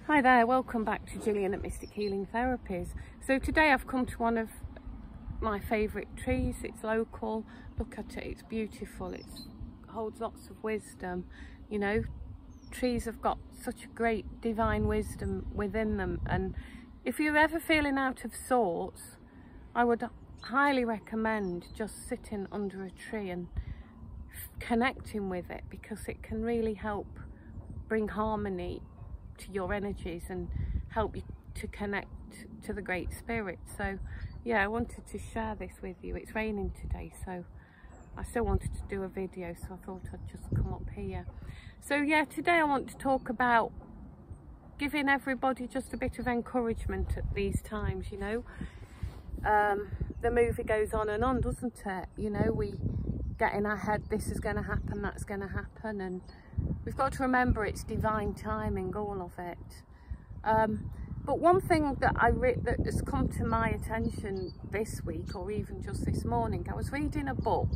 Hi there, welcome back to Gillian at Mystic Healing Therapies. So today I've come to one of my favourite trees. It's local. Look at it, it's beautiful. It holds lots of wisdom. You know, trees have got such a great divine wisdom within them, and if you're ever feeling out of sorts, I would highly recommend just sitting under a tree and connecting with it, because it can really help bring harmony to your energies and help you to connect to the Great Spirit. So yeah, I wanted to share this with you. It's raining today, so I still wanted to do a video, so I thought I'd just come up here. So yeah, today I want to talk about giving everybody just a bit of encouragement at these times. You know, the movie goes on and on, doesn't it? You know, we get in our head, this is going to happen, that's going to happen, and we've got to remember it's divine timing, all of it. But one thing that that has come to my attention this week, or even just this morning, I was reading a book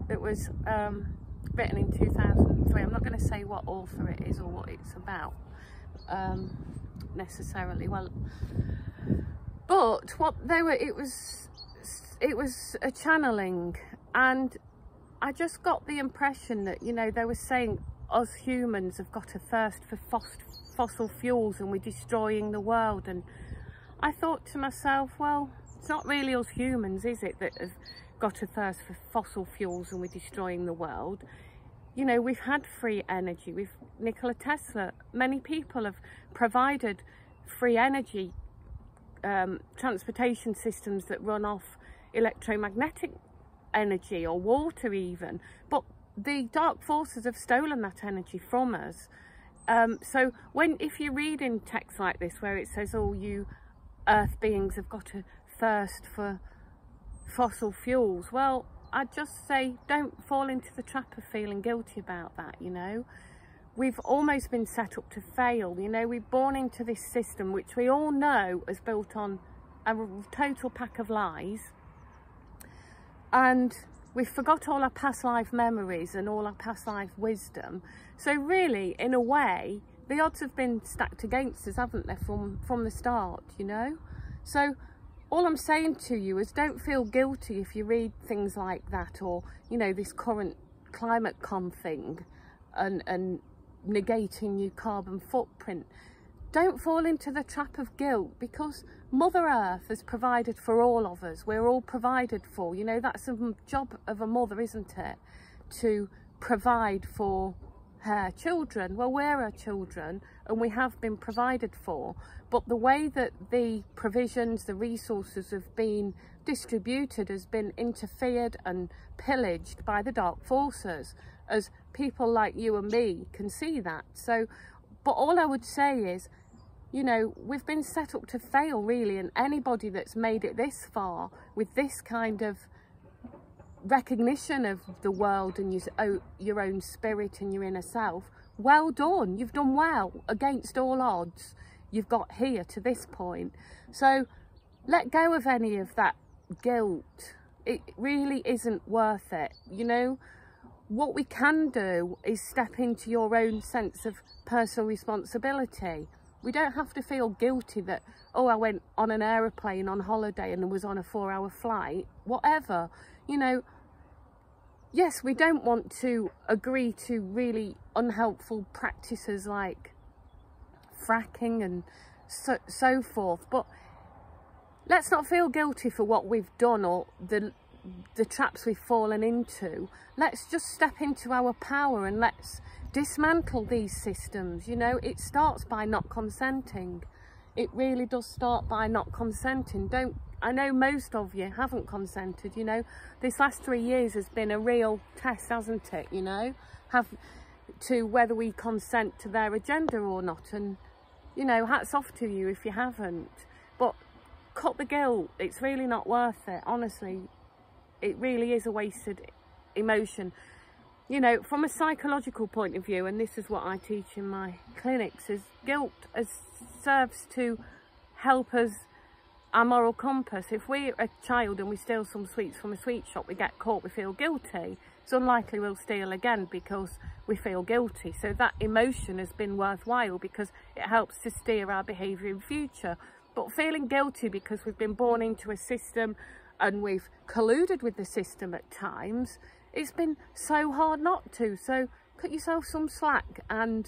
that was written in 2003. I'm not going to say what author it is or what it's about necessarily. Well, but what they were, it was a channeling, and I just got the impression that, you know, they were saying us humans have got a thirst for fossil fuels and we're destroying the world. And I thought to myself, well, it's not really us humans, is it, that have got a thirst for fossil fuels and we're destroying the world? You know, we've had free energy. Nikola Tesla, many people have provided free energy, transportation systems that run off electromagnetic energy or water even, but the dark forces have stolen that energy from us. So if you read in text like this where it says, oh, you earth beings have got a thirst for fossil fuels, well, I'd just say don't fall into the trap of feeling guilty about that. You know, we've almost been set up to fail. You know, we're born into this system which we all know is built on a total pack of lies, and we've forgot all our past life memories and all our past life wisdom. So really, in a way, the odds have been stacked against us, haven't they, from the start, you know? So all I'm saying to you is don't feel guilty if you read things like that, or, you know, this current climate con thing and negating your carbon footprint. Don't fall into the trap of guilt, because Mother Earth has provided for all of us. We're all provided for. You know, that's the job of a mother, isn't it? To provide for her children. Well, we're her children and we have been provided for. But the way that the provisions, the resources have been distributed has been interfered and pillaged by the dark forces, as people like you and me can see that. So, but all I would say is, you know, we've been set up to fail, really, and anybody that's made it this far with this kind of recognition of the world and your own spirit and your inner self, well done. You've done well against all odds. You've got here to this point. So let go of any of that guilt. It really isn't worth it. You know, what we can do is step into your own sense of personal responsibility. We don't have to feel guilty that, oh, I went on an aeroplane on holiday and was on a 4-hour flight, whatever. You know, yes, we don't want to agree to really unhelpful practices like fracking and so forth, but let's not feel guilty for what we've done or the traps we've fallen into. Let's just step into our power and let's dismantle these systems. You know, it starts by not consenting. It really does start by not consenting. I know most of you haven't consented. You know, this last 3 years has been a real test, hasn't it? You know, to whether we consent to their agenda or not. And, you know, hats off to you if you haven't. But cut the guilt. It's really not worth it, honestly. It really is a wasted emotion. You know, from a psychological point of view, and this is what I teach in my clinics, is guilt serves to help us our moral compass. If we're a child and we steal some sweets from a sweet shop, we get caught, we feel guilty. It's unlikely we'll steal again because we feel guilty. So that emotion has been worthwhile because it helps to steer our behaviour in future. But feeling guilty because we've been born into a system and we've colluded with the system at times, it's been so hard not to. So cut yourself some slack and,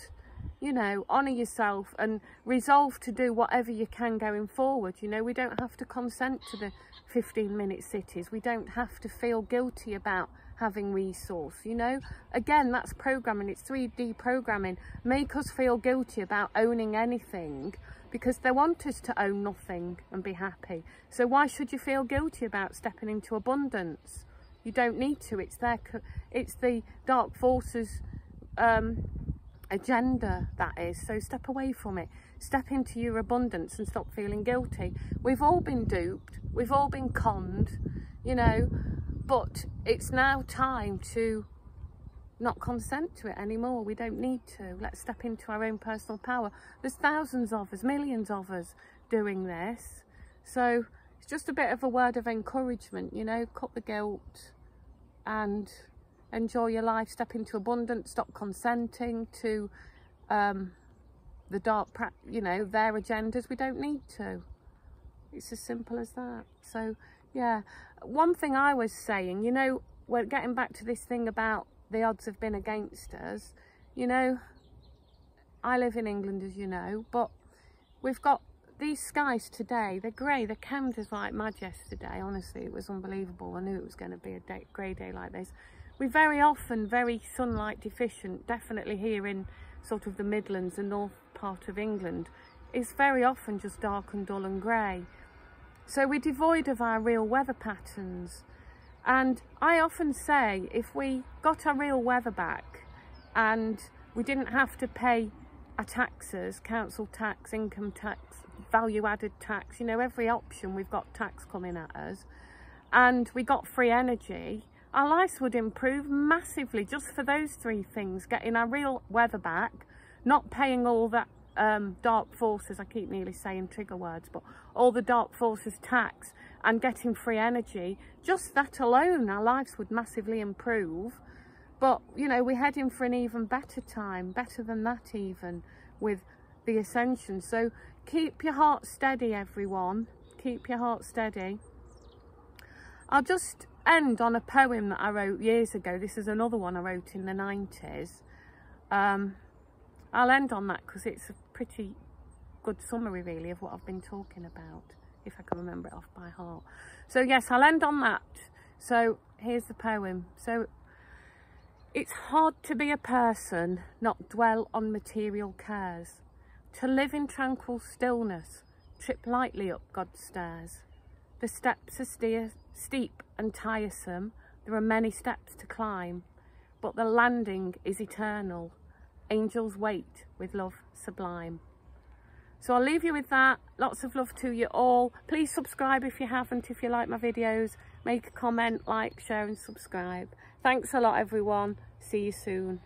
you know, honour yourself and resolve to do whatever you can going forward. You know, we don't have to consent to the 15-minute cities. We don't have to feel guilty about having resource, you know. Again, that's programming. It's 3D programming. Make us feel guilty about owning anything because they want us to own nothing and be happy. So why should you feel guilty about stepping into abundance? You don't need to. It's the dark forces agenda, that is. So step away from it. Step into your abundance and stop feeling guilty. We've all been duped. We've all been conned, you know, but it's now time to not consent to it anymore. We don't need to. Let's step into our own personal power. There's thousands of us, millions of us doing this. So it's just a bit of a word of encouragement, you know, cut the guilt and enjoy your life. Step into abundance. Stop consenting to the dark, you know, their agendas. We don't need to. It's as simple as that. So yeah, one thing I was saying, you know, we're getting back to this thing about the odds have been against us. You know, I live in England, as you know, but we've got these skies today. They're grey. The Thames was like mad yesterday. Honestly, it was unbelievable. I knew it was going to be a grey day like this. We're very often very sunlight deficient, definitely here in sort of the Midlands and north part of England. It's very often just dark and dull and grey. So we're devoid of our real weather patterns. And I often say, if we got our real weather back and we didn't have to pay our taxes, council tax, income tax, value added tax, you know, every option we've got tax coming at us, and we got free energy, our lives would improve massively just for those three things: getting our real weather back, not paying all that dark forces, I keep nearly saying trigger words, but all the dark forces tax, and getting free energy. Just that alone, our lives would massively improve. But, you know, we're heading for an even better time, better than that even, with the ascension. So keep your heart steady, everyone. Keep your heart steady. I'll just end on a poem that I wrote years ago. This is another one I wrote in the 90s. I'll end on that because it's a pretty good summary, really, of what I've been talking about, if I can remember it off by heart. So yes, I'll end on that. So here's the poem. So it's hard to be a person, not dwell on material cares, to live in tranquil stillness, trip lightly up God's stairs. The steps are steep and tiresome, there are many steps to climb, but the landing is eternal. Angels wait with love sublime. So I'll leave you with that. Lots of love to you all. Please subscribe if you haven't, if you like my videos. Make a comment, like, share and subscribe. Thanks a lot, everyone. See you soon.